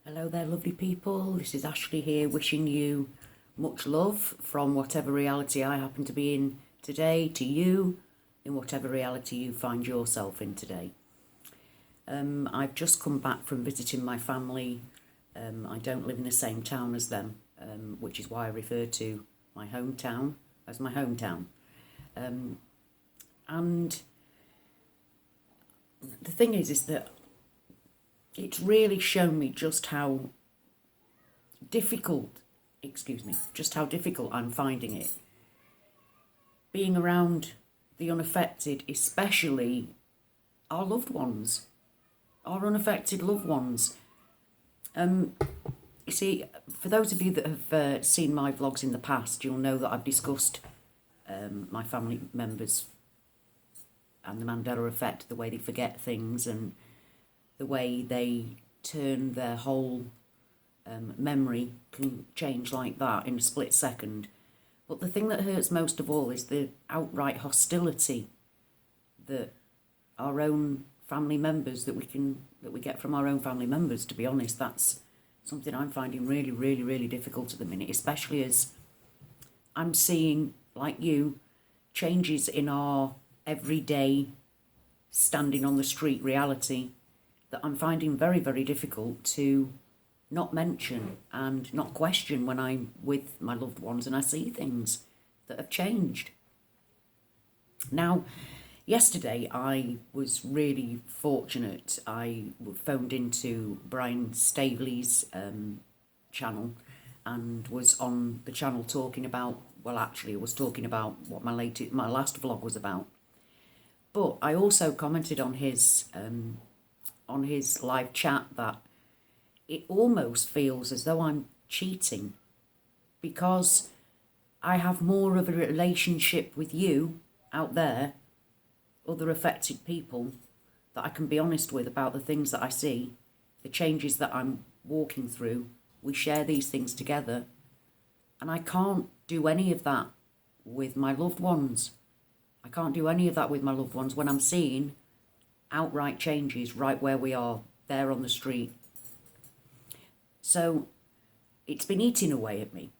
Hello there, lovely people. This is Ashley here, wishing you much love from whatever reality I happen to be in today to you, in whatever reality you find yourself in today. I've just come back from visiting my family. I don't live in the same town as them, which is why I refer to my hometown as my hometown. And the thing is that it's really shown me just how difficult, just how difficult I'm finding it. Being around the unaffected, especially our loved ones, our unaffected loved ones. You see, for those of you that have seen my vlogs in the past, you'll know that I've discussed my family members and the Mandela effect, the way they forget things and the way they turn their whole memory can change like that in a split second. But the thing that hurts most of all is the outright hostility that our own family members that we get from our own family members. To be honest, that's something I'm finding really, really, really difficult at the minute, especially as I'm seeing, like you, changes in our everyday standing on the street reality that I'm finding very, very difficult to not mention and not question when I'm with my loved ones and I see things that have changed. Now, yesterday I was really fortunate. I phoned into Brian Staveley's channel and was on the channel talking about, well, actually, I was talking about what my last vlog was about. But I also commented on his live chat that it almost feels as though I'm cheating because I have more of a relationship with you out there, other affected people, that I can be honest with about the things that I see, the changes that I'm walking through. We share these things together, and I can't do any of that with my loved ones. I can't do any of that with my loved ones when I'm seeing outright changes right where we are, there on the street. So it's been eating away at me,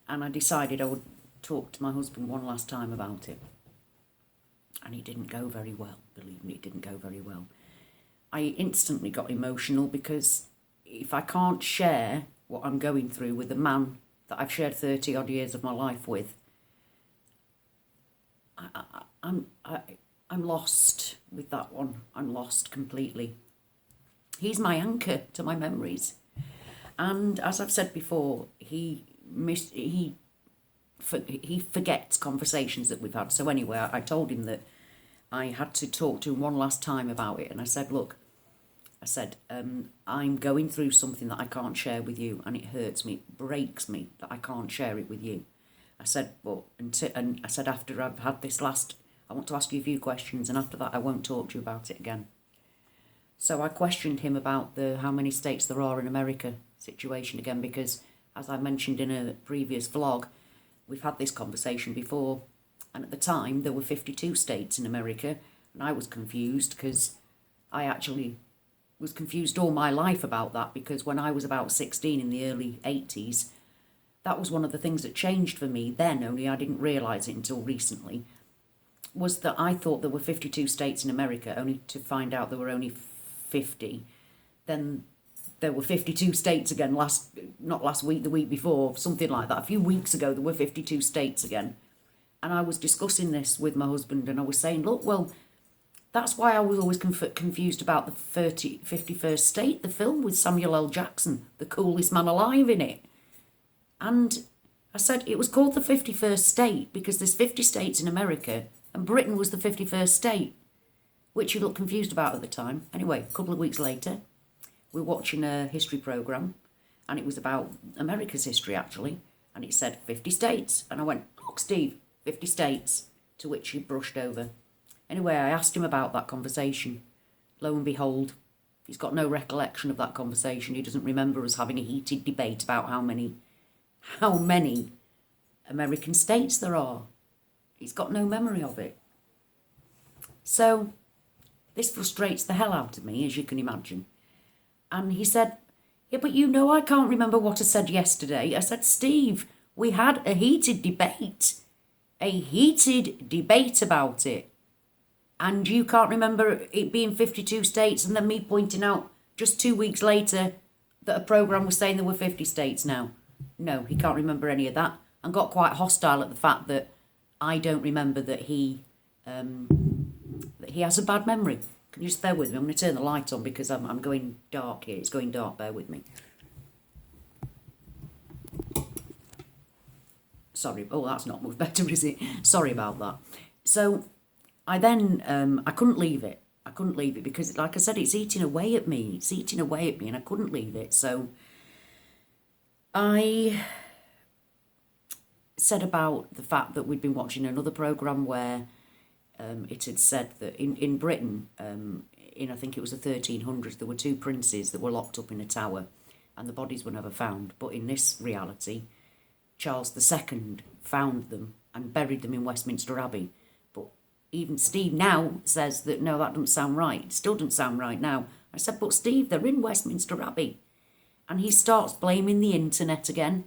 and I decided I would talk to my husband one last time about it. And it didn't go very well, believe me, it didn't go very well. I instantly got emotional because if I can't share what I'm going through with the man that I've shared 30 odd years of my life with, I'm lost with that one. I'm lost completely. He's my anchor to my memories. And as I've said before, he forgets conversations that we've had. So anyway, I told him that I had to talk to him one last time about it. And I said, look, I'm going through something that I can't share with you, and it hurts me, it breaks me that I can't share it with you. I said, and I said, after I've had this last, I want to ask you a few questions, and after that I won't talk to you about it again. So I questioned him about the how many states there are in America situation again, because as I mentioned in a previous vlog, we've had this conversation before, and at the time there were 52 states in America, and I was confused because I actually was confused all my life about that, because when I was about 16 in the early 80s, that was one of the things that changed for me then, only I didn't realise it until recently, was that I thought there were 52 states in America, only to find out there were only 50. Then there were 52 states again not last week, the week before, something like that. A few weeks ago, there were 52 states again. And I was discussing this with my husband, and I was saying, look, well, that's why I was always confused about the 51st State, the film with Samuel L. Jackson, the coolest man alive in it. And I said it was called the 51st State because there's 50 states in America, and Britain was the 51st state, which you looked confused about at the time. Anyway, a couple of weeks later, we were watching a history programme, and it was about America's history, actually, and it said 50 states. And I went, look, Steve, 50 states, to which he brushed over. Anyway, I asked him about that conversation. Lo and behold, he's got no recollection of that conversation. He doesn't remember us having a heated debate about how many American states there are. He's got no memory of it. So this frustrates the hell out of me, as you can imagine. And he said, Yeah, but you know I can't remember what I said yesterday. I said, Steve, we had a heated debate. A heated debate about it. And you can't remember it being 52 states and then me pointing out just 2 weeks later that a programme was saying there were 50 states now. No, he can't remember any of that. And got quite hostile at the fact that I don't remember that he has a bad memory. Can you just bear with me? I'm going to turn the light on because I'm going dark here. It's going dark, bear with me. Sorry, oh, that's not much better, is it? Sorry about that. So I then, I couldn't leave it. I couldn't leave it because, like I said, it's eating away at me. It's eating away at me and I couldn't leave it. So I said about the fact that we'd been watching another programme where it had said that in Britain, in I think it was the 1300s, there were 2 princes that were locked up in a tower and the bodies were never found. But in this reality, Charles II found them and buried them in Westminster Abbey. But even Steve now says that, no, that doesn't sound right. It still doesn't sound right now. I said, but Steve, they're in Westminster Abbey. And he starts blaming the internet again,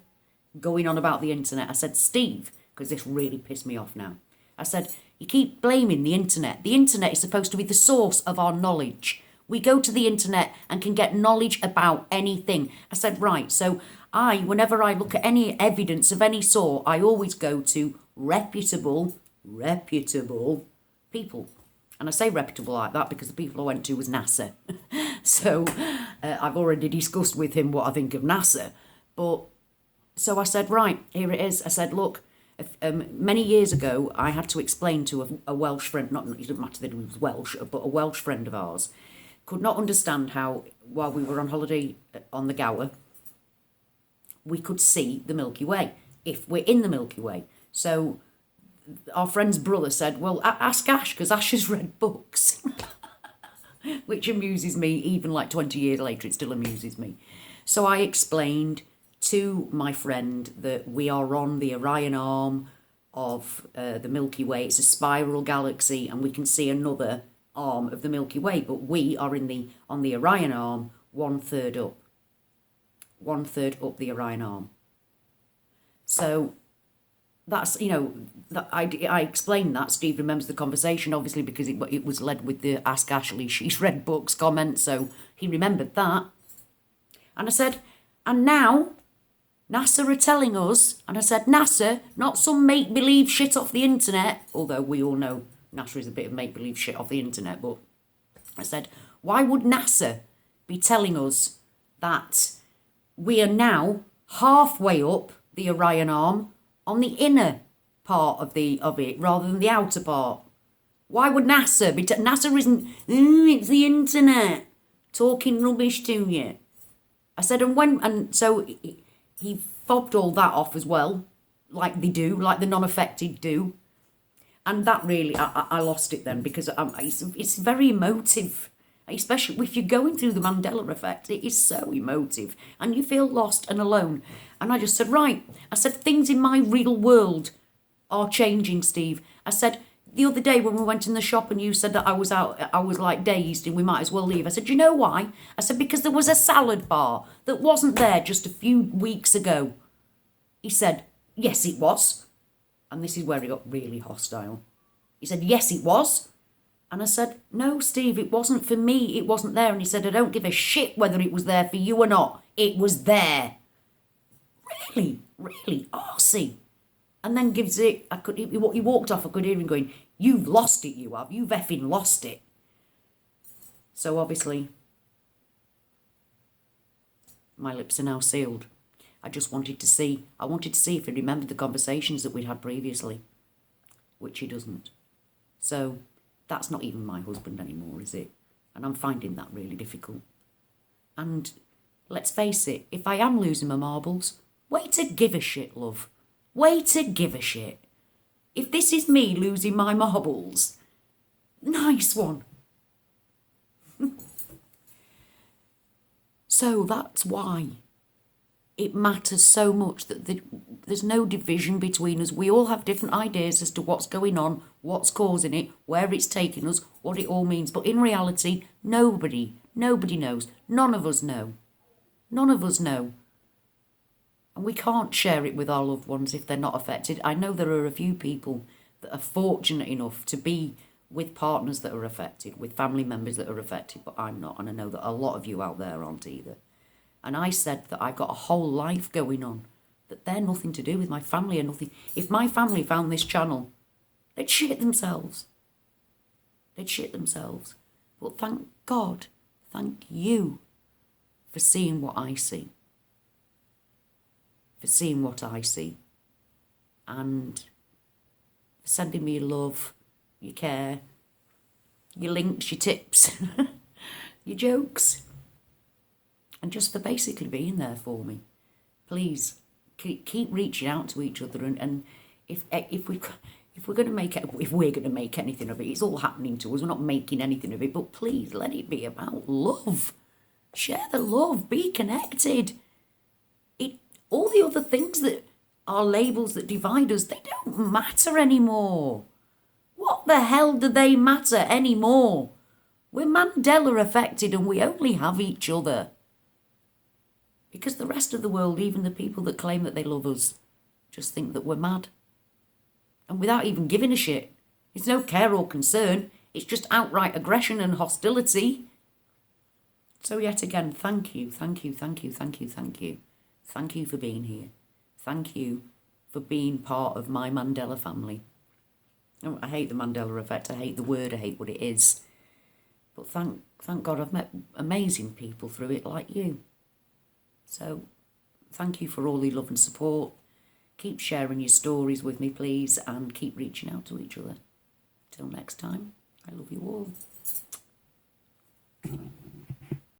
going on about the internet. I said, Steve, because this really pissed me off now. I said, you keep blaming the internet. The internet is supposed to be the source of our knowledge. We go to the internet and can get knowledge about anything. I said, right, so whenever I look at any evidence of any sort, I always go to reputable people. And I say reputable like that because the people I went to was NASA. So I've already discussed with him what I think of NASA. But so I said, right, here it is. I said, look, many years ago, I had to explain to a Welsh friend, it doesn't matter that he was Welsh, but a Welsh friend of ours, could not understand how, while we were on holiday on the Gower, we could see the Milky Way, if we're in the Milky Way. So our friend's brother said, well, ask Ash, because Ash has read books. Which amuses me, even like 20 years later, it still amuses me. So I explained to my friend that we are on the Orion arm of the Milky Way. It's a spiral galaxy and we can see another arm of the Milky Way, but we are on the Orion arm, 1/3 up. 1/3 up the Orion arm. So that's, I explained that. Steve remembers the conversation, obviously, because it was led with the Ask Ashley, she's read books comment, so he remembered that. And I said, and now NASA are telling us, and I said, NASA, not some make-believe shit off the internet, although we all know NASA is a bit of make-believe shit off the internet, but I said, why would NASA be telling us that we are now halfway up the Orion arm on the inner part of it rather than the outer part? Why would NASA be... NASA isn't... it's the internet talking rubbish to you. I said, and so he fobbed all that off as well, like they do, like the non-affected do. And that really, I lost it then because it's very emotive, especially if you're going through the Mandela effect. It is so emotive and you feel lost and alone. And I just said, right, I said, things in my real world are changing, Steve. I said, the other day when we went in the shop and you said that I was like dazed and we might as well leave. I said, do you know why? I said, because there was a salad bar that wasn't there just a few weeks ago. He said, yes, it was. And this is where he got really hostile. He said, yes, it was. And I said, no, Steve, it wasn't for me. It wasn't there. And he said, I don't give a shit whether it was there for you or not. It was there. Really, really arsey. And then gives it, he walked off, I could hear him going, you've lost it, you have. You've effing lost it. So obviously, my lips are now sealed. I wanted to see if he remembered the conversations that we'd had previously, which he doesn't. So that's not even my husband anymore, is it? And I'm finding that really difficult. And let's face it, if I am losing my marbles, wait to give a shit, love. Wait to give a shit. If this is me losing my marbles, nice one. So that's why it matters so much that there's no division between us. We all have different ideas as to what's going on, what's causing it, where it's taking us, what it all means. But in reality, nobody knows. None of us know. None of us know. And we can't share it with our loved ones if they're not affected. I know there are a few people that are fortunate enough to be with partners that are affected, with family members that are affected, but I'm not. And I know that a lot of you out there aren't either. And I said that I've got a whole life going on, that they're nothing to do with my family or nothing. If my family found this channel, they'd shit themselves. They'd shit themselves. But thank God, thank you for seeing what I see. For seeing what I see. And for sending me your love, your care, your links, your tips, your jokes. And just for basically being there for me. Please, keep reaching out to each other. And if we're going to make anything of it, it's all happening to us. We're not making anything of it. But please, let it be about love. Share the love. Be connected. All the other things that are labels that divide us, they don't matter anymore. What the hell do they matter anymore? We're Mandela affected and we only have each other. Because the rest of the world, even the people that claim that they love us, just think that we're mad. And without even giving a shit. It's no care or concern. It's just outright aggression and hostility. So yet again, thank you, thank you, thank you, thank you, thank you. Thank you for being here. Thank you for being part of my Mandela family. Oh, I hate the Mandela effect. I hate the word. I hate what it is. But thank God I've met amazing people through it like you. So thank you for all your love and support. Keep sharing your stories with me, please, and keep reaching out to each other. Till next time, I love you all.